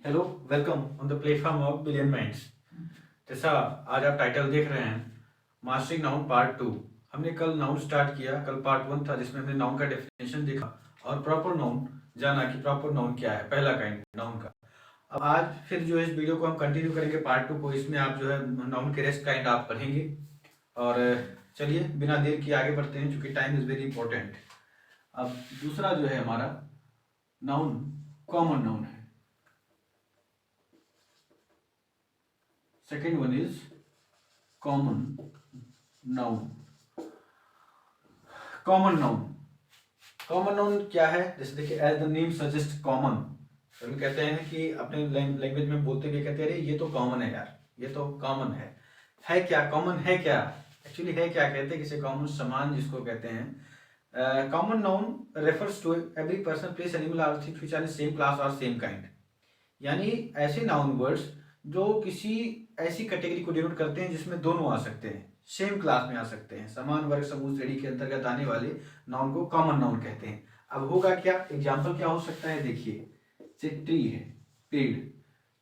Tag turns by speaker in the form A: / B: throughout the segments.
A: Hello, welcome on the platform of billion minds. जैसा आज आप टाइटल देख रहे हैं, मास्टरिंग नाउन पार्ट 2। हमने कल नाउन स्टार्ट किया। कल पार्ट 1 था जिसमें हमने नाउन का डेफिनेशन देखा और प्रॉपर नाउन जाना कि प्रॉपर नाउन क्या है, पहला काइंड नाउन का। अब आज फिर जो है इस वीडियो को हम कंटिन्यू करेंगे पार्ट 2 को। इसमें आप जो है नाउन के रेस्ट काइंड आप पढ़ेंगे। और चलिए बिना देर किए आगे बढ़ते हैं, क्योंकि टाइम इज वेरी इंपॉर्टेंट। अब दूसरा जो है हमारा नाउन कॉमन नाउन है। Second one is common noun. Common noun, common noun क्या है? जैसे देखिए, as the name suggest common. तो कहते हैं कि अपने लैंग्वेज में बोलते हुए कहते हैं अरे ये तो कॉमन है यार, ये तो कॉमन है क्या? कॉमन है क्या? एक्चुअली है क्या कहते हैं किसी कॉमन समान जिसको कहते हैं। Common noun refers to every person, place, animal और thing which are in same class और सेम काइंड। यानी ऐसे नाउन वर्ड्स जो किसी ऐसी कैटेगरी को डिनोट करते हैं जिसमें दोनों आ सकते हैं, सेम क्लास में आ सकते हैं, समान वर्ग समूह श्रेणी के अंतर्गत आने वाले नाउन को कॉमन नाउन कहते हैं। अब होगा क्या, एग्जाम्पल क्या हो सकता है? देखिए, ट्री है, पेड़।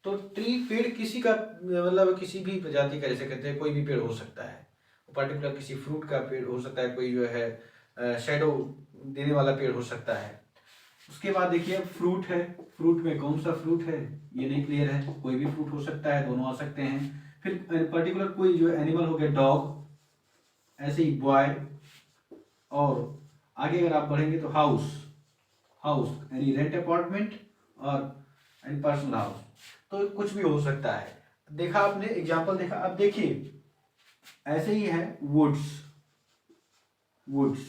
A: तो ट्री पेड़ किसी का मतलब किसी भी प्रजाति का, जैसे कहते हैं कोई भी पेड़ हो सकता है, पर्टिकुलर किसी फ्रूट का पेड़ हो सकता है, कोई जो है शेडो देने वाला पेड़ हो सकता है। उसके बाद देखिए फ्रूट है, फ्रूट में कौन सा फ्रूट है ये नहीं क्लियर है, कोई भी फ्रूट हो सकता है, दोनों आ सकते हैं। फिर पर्टिकुलर कोई जो एनिमल हो गया डॉग, ऐसे ही बॉय। और आगे अगर आप बढ़ेंगे तो हाउस, हाउस यानी रेंट अपार्टमेंट और एनी पर्सनल हाउस, तो कुछ भी हो सकता है। देखा आपने एग्जांपल देखा। अब देखिए ऐसे ही है वुड्स, वुड्स।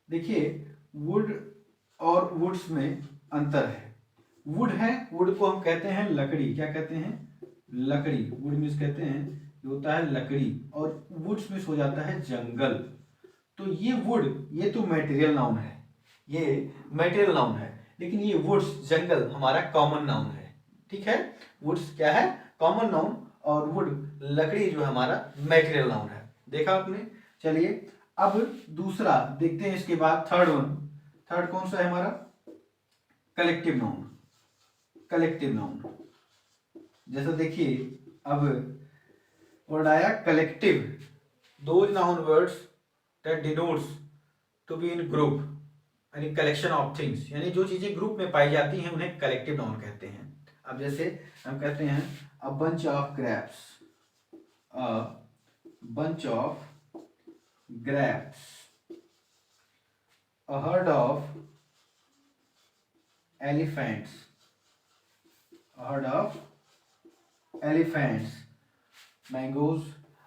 A: देखिए वुड और वुड्स में अंतर है। वुड है, वुड को हम कहते हैं लकड़ी, क्या कहते हैं? लकड़ी। वुड मीन्स कहते हैं ये होता है लकड़ी, और वुड्स मीन्स हो जाता है जंगल। तो ये वुड, ये तो मटेरियल नाउन है, ये मटेरियल नाउन है, लेकिन ये वुड्स जंगल हमारा कॉमन नाउन है। ठीक है, वुड्स क्या है? कॉमन नाउन, और वुड लकड़ी जो हमारा मटेरियल नाउन है। देखा आपने? चलिए अब दूसरा देखते हैं, इसके बाद थर्ड वन। थर्ड कौन सा है हमारा? Collective noun. कलेक्टिव नाउन, जैसा देखिए अब वर्ड आया collective. Those noun words that denotes to be in group, यानी कलेक्शन ऑफ थिंग्स, यानी जो चीजें ग्रुप में पाई जाती हैं उन्हें कलेक्टिव नाउन कहते हैं। अब जैसे हम कहते हैं a bunch of grapes, a bunch of grapes, a herd of elephants, a herd of elephants, mangoes,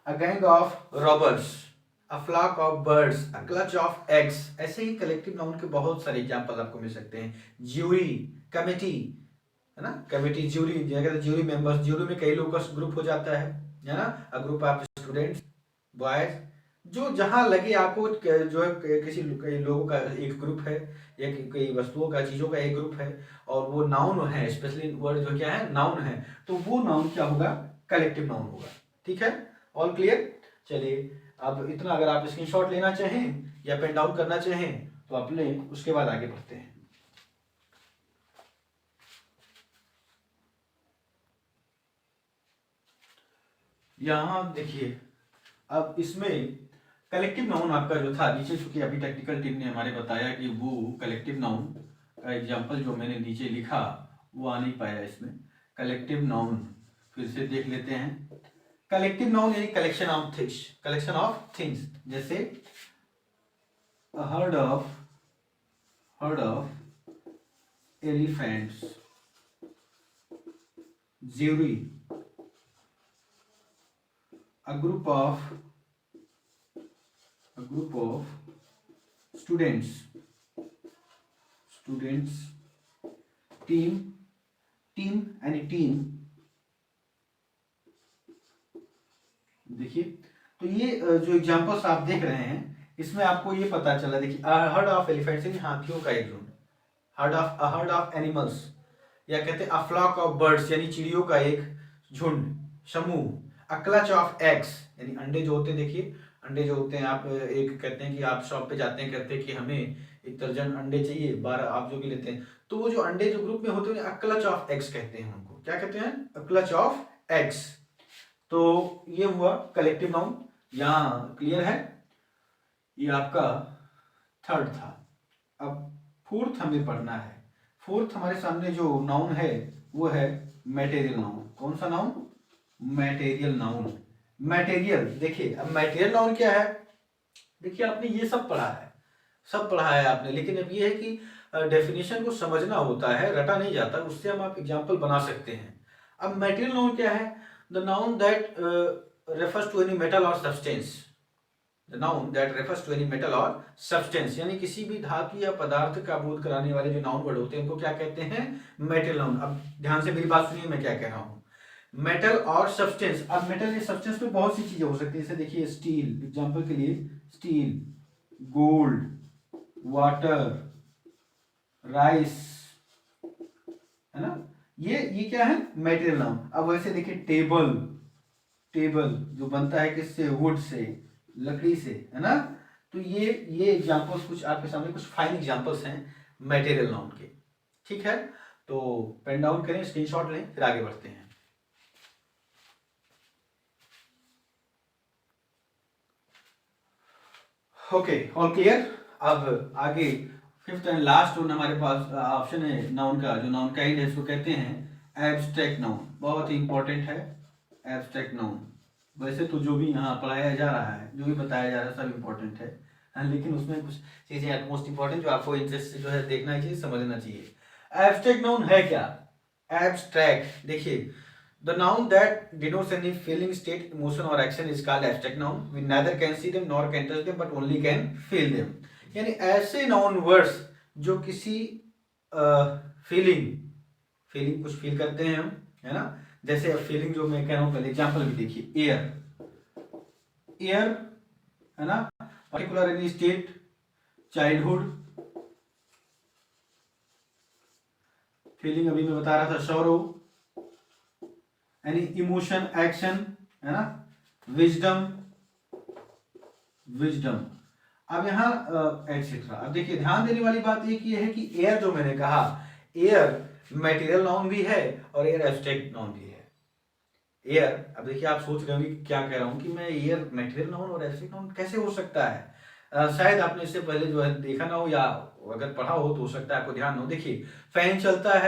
A: a gang of robbers, a flock of birds, a clutch of eggs। ऐसे ही collective noun के बहुत सारे example आपको मिल सकते हैं। Jury, committee, है ना? Committee, jury, जगह ज्यूरी मेंबर्स, ज्यूरी में कई लोगों का ग्रुप हो जाता है ना? A group of students, boys, जो जहां लगे आपको जो है किसी कई लोगों का एक ग्रुप है, या कई वस्तुओं का, चीजों का एक ग्रुप है, और वो नाउन है, स्पेशली वर्ड जो क्या है नाउन है, तो वो नाउन क्या होगा? कलेक्टिव नाउन होगा। ठीक है, ऑल क्लियर? चलिए अब इतना अगर आप स्क्रीनशॉट लेना चाहें या पेन डाउन करना चाहें तो आप लें, उसके बाद आगे बढ़ते हैं। यहां देखिए, अब इसमें कलेक्टिव नाउन आपका जो था नीचे, चूंकि अभी टेक्निकल टीम ने हमारे बताया कि वो कलेक्टिव नाउन का एग्जांपल जो मैंने नीचे लिखा वो आ नहीं पाया इसमें। कलेक्टिव नाउन फिर से देख लेते हैं। कलेक्टिव नाउन यानी collection of things, collection of things. जैसे herd of elephants, jury, a group of students, team, any team। देखिए तो ये जो एग्जांपल्स आप देख रहे हैं इसमें आपको ये पता चला। देखिए हर्ड ऑफ एलिफेंट्स यानी हाथियों का एक झुंड, हर्ड ऑफ एनिमल्स, या कहते हैं अ फ्लॉक ऑफ बर्ड्स यानी चिड़ियों का एक झुंड, समूह। अ क्लच ऑफ एग्स यानी अंडे जो होते हैं। देखिए अंडे जो होते हैं, आप एक कहते हैं कि आप शॉप पे जाते हैं, कहते हैं कि हमें एक दर्जन अंडे चाहिए, 12 आप जो भी लेते हैं, तो वो जो अंडे जो ग्रुप में होते हैं अ क्लच ऑफ एग्स कहते हैं उनको। क्या कहते हैं? अ क्लच ऑफ एग्स। तो ये हुआ कलेक्टिव नाउन। यहाँ क्लियर है? ये आपका थर्ड था। अब फोर्थ हमें पढ़ना है। फोर्थ हमारे सामने जो नाउन है वो है मैटेरियल नाउन। कौन सा नाउन? Material noun. मैटेरियल, देखिए अब मैटेरियल नाउन क्या है? देखिए आपने ये सब पढ़ा है, सब पढ़ा है आपने, लेकिन अब ये है कि डेफिनेशन को समझना होता है, रटा नहीं जाता, उससे हम आप एग्जाम्पल बना सकते हैं। अब मैटेरियल नाउन क्या है? The noun that refers to any metal और substance. The noun that refers to any metal और सब्सटेंस, यानी किसी भी धातु या पदार्थ का बोध कराने वाले जो नाउन वर्ड होते हैं उनको क्या कहते हैं? Material noun. अब ध्यान से मेरी बात सुनिए, मैं क्या कह रहा हूँ। मेटल और सब्सटेंस। अब मेटल या सब्सटेंस में बहुत सी चीजें हो सकती है, जैसे देखिए स्टील, एग्जांपल के लिए स्टील, गोल्ड, वाटर, राइस, है ना? ये क्या है? Material noun. अब वैसे देखिए टेबल, टेबल जो बनता है किससे? वुड से, लकड़ी से, है ना? तो ये एग्जांपल्स कुछ आपके सामने कुछ फाइन एग्जांपल्स हैं मटेरियल नाउन के। ठीक है, तो पेन डाउन करें, स्क्रीनशॉट लें, फिर आगे बढ़ते हैं। Okay, all clear? अब आगे फिफ्थ एंड लास्ट वन हमारे पास ऑप्शन है नाउन का, जो नाउन काइंड है इसको कहते हैं एब्स्ट्रैक्ट नाउन। बहुत ही इंपॉर्टेंट है एब्स्ट्रैक्ट नाउन। वैसे तो जो भी यहाँ पढ़ाया जा रहा है, जो भी बताया जा रहा है, सब इंपॉर्टेंट है, लेकिन उसमें कुछ चीजें एट मोस्ट इंपॉर्टेंट जो आपको इंटरेस्ट से जो है देखना चाहिए, समझना चाहिए। एब्स्ट्रैक्ट नाउन है क्या? एब्स्ट्रैक्ट, देखिए the noun that denotes any feeling, state, emotion or action is called abstract noun. We neither can see them nor can touch them but only can feel them. यानी ऐसे noun words जो किसी feeling कुछ feel करते हैं हम, है ना? जैसे अब फीलिंग जो मैं कह रहा हूँ, पहले एग्जांपल भी देखिए, एयर, है ना? Particular any state, childhood, feeling अभी मैं बता रहा था, सौरव, एनी इमोशन, एक्शन, है ना? विजडम, अब यहाँ एटसेट्रा। अब देखिए ध्यान देने वाली बात एक ये है कि एयर जो मैंने कहा, एयर मटेरियल नाउन भी है और एयर एब्स्ट्रैक्ट नाउन भी है। एयर, अब देखिए आप सोच रहे होंगे क्या कह रहा हूँ कि मैं एयर मटेरियल नाउन और एब्स्ट्रैक्ट नाउन कैसे हो सकता है? शायद आपने इससे पहले जो है देखा ना हो, या अगर पढ़ा हो तो हो सकता है आपको ध्यान हो। देखिए फैन चलता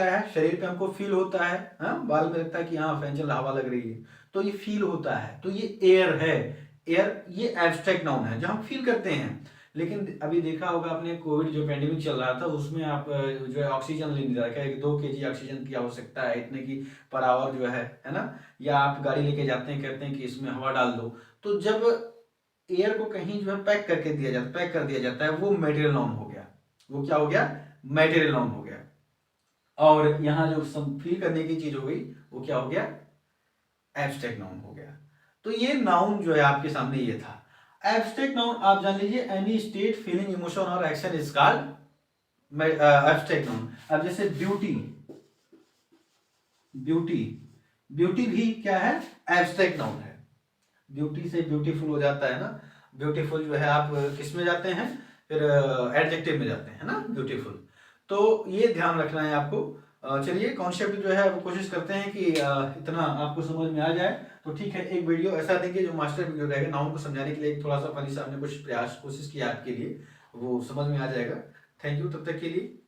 A: है, शरीर पे हमको फील होता है, हाँ, बाल में लगता है कि हाँ फैन चल रहा, हवा लग रही है, तो ये फील होता है, तो ये एयर है। एयर ये एब्स्ट्रैक्ट नाउन है जो हम फील करते हैं। लेकिन अभी देखा होगा आपने, कोविड जो पेंडेमिक चल रहा था उसमें आप जो है ऑक्सीजन ले नहीं रहा है, 2 kg ऑक्सीजन की आवश्यकता है, इतने की पर आवर जो है ना? या आप गाड़ी लेके जाते हैं, कहते हैं कि इसमें हवा डाल दो, तो जब एयर को कहीं जो है पैक कर दिया जाता है, वो मटेरियल नाउन हो गया। वो क्या हो गया? मटेरियल नाउन हो गया। और यहाँ जो सब फील करने की चीज हो गई, वो क्या हो गया? एब्स्ट्रैक्ट नाउन हो गया। तो ये नाउन जो है आपके सामने ये था एब्स्ट्रैक्ट नाउन। आप जान लीजिए एनी स्टेट, फीलिंग, इमोशन और action is called abstract noun. अब जैसे ब्यूटी भी क्या है? एब्स्ट्रैक्ट नाउन है। ब्यूटी से ब्यूटीफुल हो जाता है ना? ब्यूटीफुल जो है आप किस में जाते हैं? फिर एडजेक्टिव में जाते हैं ना, ब्यूटीफुल। तो ये ध्यान रखना है आपको। चलिए कॉन्सेप्ट जो है वो कोशिश करते हैं कि इतना आपको समझ में आ जाए, तो ठीक है। एक वीडियो ऐसा देंगे जो मास्टर वीडियो रहेगा, नाउन को समझाने के लिए थोड़ा सा फनी सा हमने कुछ प्रयास कोशिश किया आपके लिए, वो समझ में आ जाएगा। थैंक यू तब तक के लिए।